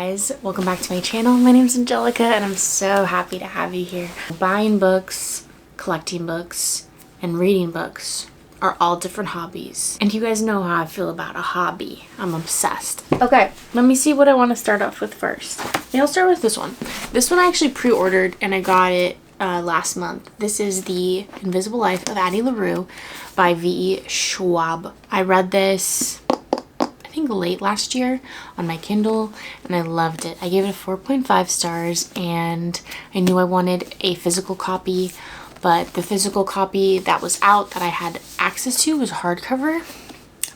guys, welcome back to my channel. My name's Angelica and I'm so happy to have you here. Buying books, collecting books, and reading books are all different hobbies. And you guys know how I feel about a hobby. I'm obsessed. Okay, let me see what I want to start off with first. Maybe I'll start with this one. This one I actually pre-ordered and I got it last month. This is The Invisible Life of Addie Larue by V. Schwab. I read this I think late last year on my Kindle and I loved it. I gave it a 4.5 stars and I knew I wanted a physical copy, but the physical copy that was out that I had access to was hardcover.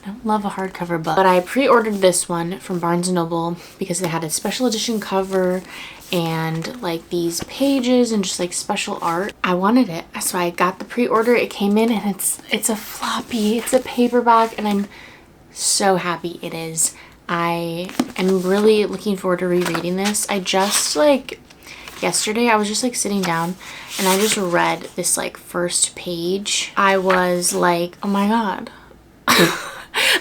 I don't love a hardcover book, but I pre-ordered this one from Barnes & Noble because it had a special edition cover and like these pages and just like special art. I wanted it, so I got the pre-order. It came in and it's a floppy, it's a paperback, and I'm so happy it is. I am really looking forward to rereading this. I just yesterday I was just like sitting down and I just read this like first page. I was like, oh my god.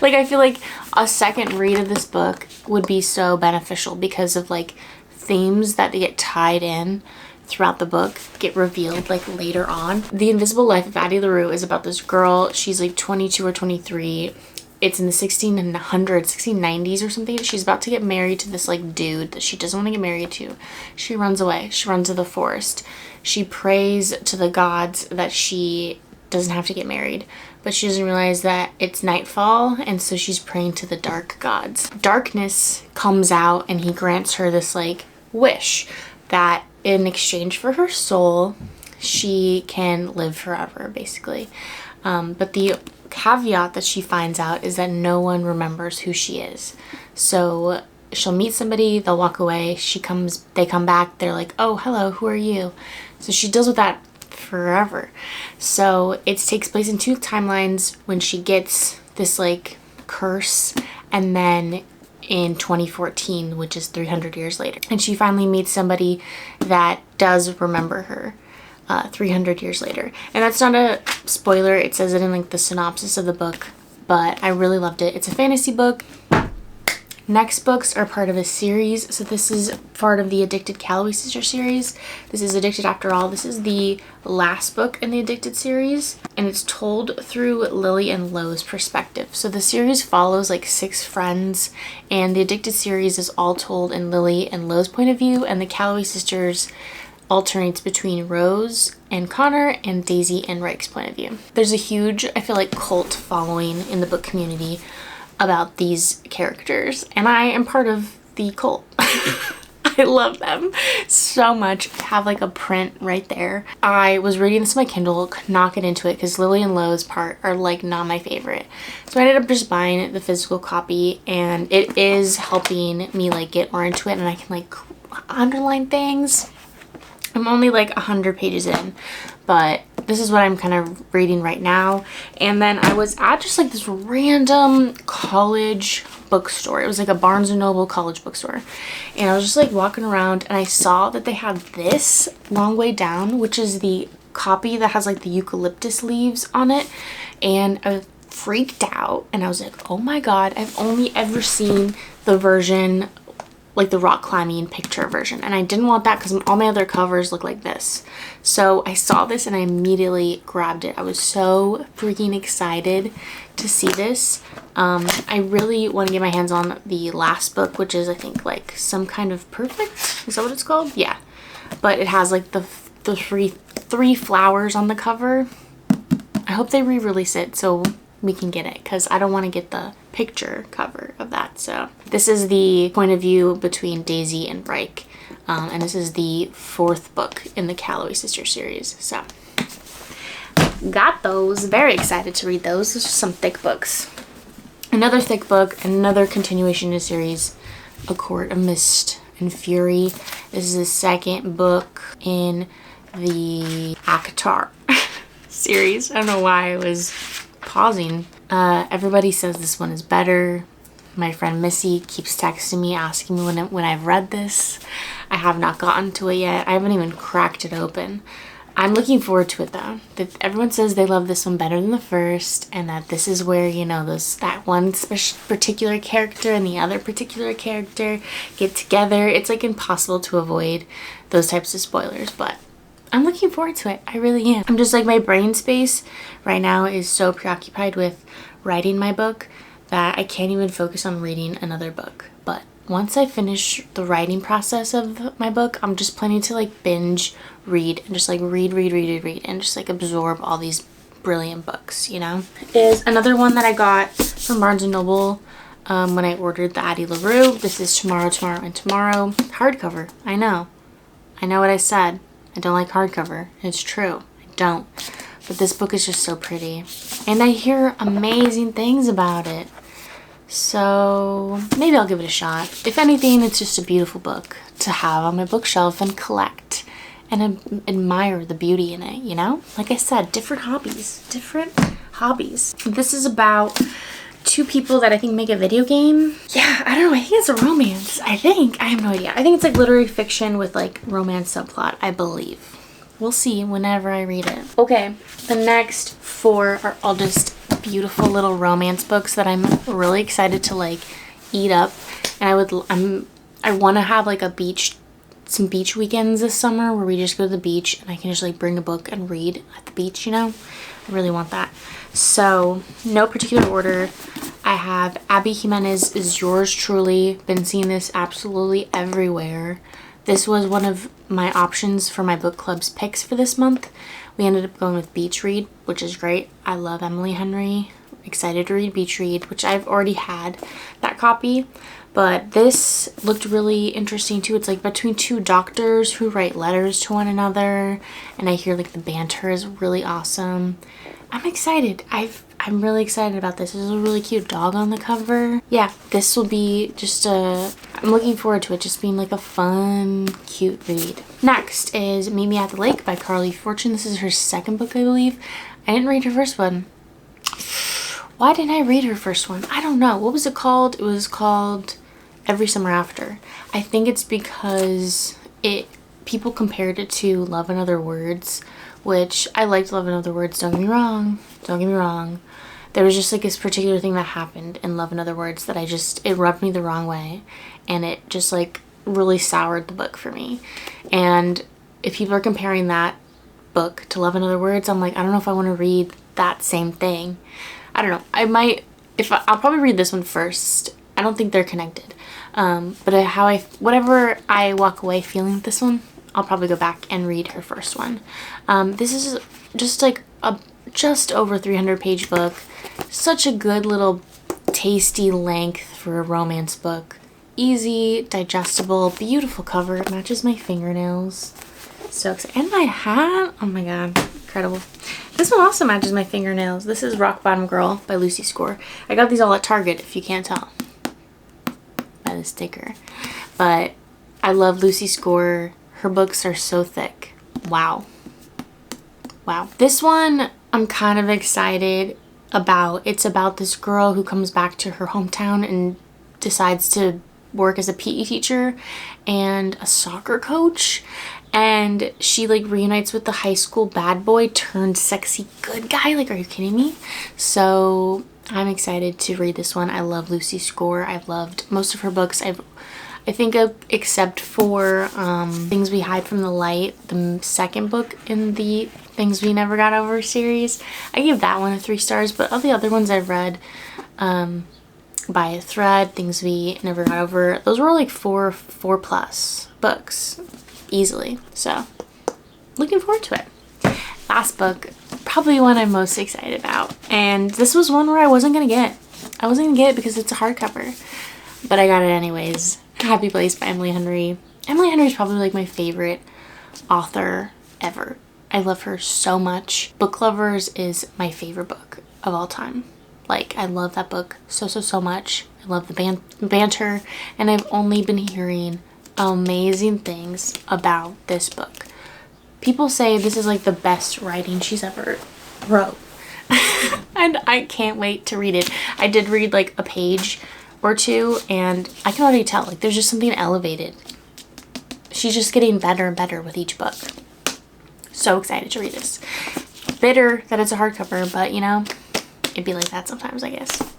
Like I feel like a second read of this book would be so beneficial because of like themes that get tied in throughout the book get revealed like later on. The Invisible Life of Addie Larue is about this girl. She's like 22 or 23. It's in the 1690s or something. She's about to get married to this like dude that she doesn't want to get married to. She runs away. She runs to the forest. She prays to the gods that she doesn't have to get married, but she doesn't realize that it's nightfall, and so she's praying to the dark gods. Darkness comes out and he grants her this like wish that in exchange for her soul, she can live forever, basically. But the caveat that she finds out is that no one remembers who she is. So she'll meet somebody, they'll walk away, they come back, they're like, oh, hello, who are you? So she deals with that forever. So it takes place in two timelines when she gets this like curse, and then in 2014, which is 300 years later. And she finally meets somebody that does remember her 300 years later. And that's not a spoiler, it says it in like the synopsis of the book, but I really loved it. It's a fantasy book. Next books are part of a series. So this is part of the Addicted Calloway Sister series. This is Addicted After All. This is the last book in the Addicted series, and it's told through Lily and Lo's perspective. So the series follows like 6 friends, and the Addicted series is all told in Lily and Lo's point of view, and the Calloway Sisters alternates between Rose and Connor and Daisy and Rike's point of view. There's a huge, I feel like, cult following in the book community about these characters, and I am part of the cult. I love them so much. I have like a print right there. I was reading this on my Kindle, could not get into it because Lily and Lo's part are like not my favorite. So I ended up just buying the physical copy, and it is helping me like get more into it, and I can like underline things. I'm only like 100 pages in, but this is what I'm kind of reading right now. And then I was at just like this random college bookstore. It was like a Barnes & Noble college bookstore. And I was just like walking around and I saw that they had this Long Way Down, which is the copy that has like the eucalyptus leaves on it. And I freaked out and I was like, oh my god, I've only ever seen the version like the rock climbing picture version, and I didn't want that because all my other covers look like this. So I saw this and I immediately grabbed it. I was so freaking excited to see this. I really want to get my hands on the last book, which is I think like Some Kind of Perfect. Is that what it's called? Yeah, but it has like the three flowers on the cover. I hope they re-release it so we can get it, because I don't want to get the picture cover of that. So this is the point of view between Daisy and Rike, and this is the 4th book in the Calloway Sister series. So got those, very excited to read those. Those are some thick books. Another thick book, another continuation in the series, A Court of Mist and Fury. This is the 2nd book in the ACOTAR series. I don't know why I was pausing. Everybody says this one is better. My friend Missy keeps texting me asking me when I've read this. I have not gotten to it yet. I haven't even cracked it open. I'm looking forward to it though. Everyone says they love this one better than the first, and that this is where, you know, that one particular character and the other particular character get together. It's like impossible to avoid those types of spoilers, but I'm looking forward to it. I really am. I'm just like, my brain space right now is so preoccupied with writing my book that I can't even focus on reading another book. But once I finish the writing process of my book, I'm just planning to like binge read and just like read and just like absorb all these brilliant books, you know? Is another one that I got from Barnes & Noble when I ordered the Addie Larue. This is Tomorrow, Tomorrow, and Tomorrow. Hardcover. I know what I said. I don't like hardcover. It's true. I don't. But this book is just so pretty. And I hear amazing things about it. So maybe I'll give it a shot. If anything, it's just a beautiful book to have on my bookshelf and collect and admire the beauty in it, you know? Like I said, different hobbies. This is about two people that I think make a video game. Yeah, I don't know. I think it's a romance. I have no idea. I think it's like literary fiction with like romance subplot, I believe. We'll see whenever I read it. Okay, the next 4 are all just beautiful little romance books that I'm really excited to like eat up. And I want to have like some beach weekends this summer where we just go to the beach and I can just like bring a book and read at the beach, you know? I really want that. So, no particular order. I have Abby Jimenez is Yours Truly. Been seeing this absolutely everywhere. This was one of my options for my book club's picks for this month. We ended up going with Beach Read, which is great. I love Emily Henry. Excited to read Beach Read, which I've already had that copy. But this looked really interesting too. It's like between 2 doctors who write letters to one another. And I hear like the banter is really awesome. I'm excited. I'm really excited about this. There's a really cute dog on the cover. Yeah, this will be just I'm looking forward to it just being like a fun, cute read. Next is Meet Me at the Lake by Carly Fortune. This is her 2nd book, I believe. I didn't read her first one. Why didn't I read her first one? I don't know. What was it called? It was called Every Summer After. I think it's because people compared it to Love and Other Words, which I liked Love and Other Words, don't get me wrong. There was just like this particular thing that happened in Love and Other Words that it rubbed me the wrong way, and it just like really soured the book for me. And if people are comparing that book to Love and Other Words, I'm like, I don't know if I want to read that same thing. I don't know. I might, I'll probably read this one first. I don't think they're connected. But whatever I walk away feeling with this one, I'll probably go back and read her first one. This is just like a just over 300-page book. Such a good little tasty length for a romance book. Easy, digestible, beautiful cover. It matches my fingernails. So excited. And my hat. Oh my god, incredible. This one also matches my fingernails. This is Rock Bottom Girl by Lucy Score. I got these all at Target, if you can't tell by the sticker. But I love Lucy Score. Her books are so thick. Wow. This one I'm kind of excited about. It's about this girl who comes back to her hometown and decides to work as a PE teacher and a soccer coach. And she like reunites with the high school bad boy turned sexy good guy. Like, are you kidding me? So I'm excited to read this one. I love Lucy Score. I've loved most of her books. I think except for Things We Hide from the Light, the 2nd book in the Things We Never Got Over series. I gave that one a 3 stars, but all the other ones I've read, By a Thread, Things We Never Got Over, those were all like 4 plus books easily. So looking forward to it. Last book, probably one I'm most excited about. And this was one where I wasn't gonna get. I wasn't gonna get it because it's a hardcover, but I got it anyways. Happy Place by Emily Henry. Emily Henry is probably like my favorite author ever. I love her so much. Book Lovers is my favorite book of all time. Like, I love that book so much. I love the banter, and I've only been hearing amazing things about this book. People say this is like the best writing she's ever wrote. And I can't wait to read it. I did read like a page or 2, and I can already tell, like, there's just something elevated. She's just getting better and better with each book. So excited to read this. Bitter that it's a hardcover, but you know, it'd be like that sometimes, I guess.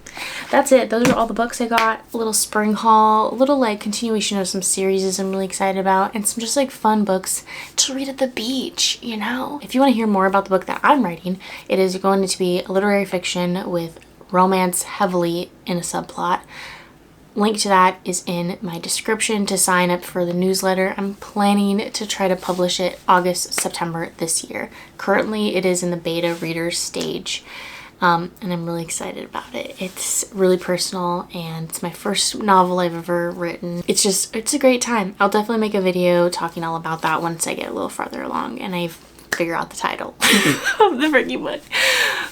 That's it. Those are all the books I got. A little spring haul, a little like continuation of some series I'm really excited about, and some just like fun books to read at the beach, you know? If you want to hear more about the book that I'm writing, it is going to be a literary fiction with romance heavily in a subplot. Link to that is in my description to sign up for the newsletter. I'm planning to try to publish it August, September this year. Currently, it is in the beta reader stage. And I'm really excited about it. It's really personal and it's my first novel I've ever written. It's a great time. I'll definitely make a video talking all about that once I get a little farther along and I figure out the title of the freaking book.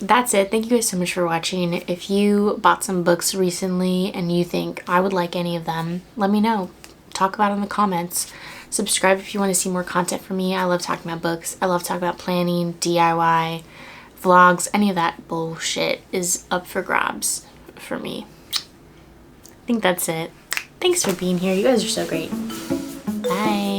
That's it. Thank you guys so much for watching. If you bought some books recently and you think I would like any of them, let me know. Talk about it in the comments. Subscribe if you want to see more content from me. I love talking about books. I love talking about planning, DIY, vlogs, any of that bullshit is up for grabs for me. I think that's it. Thanks for being here. You guys are so great. Bye.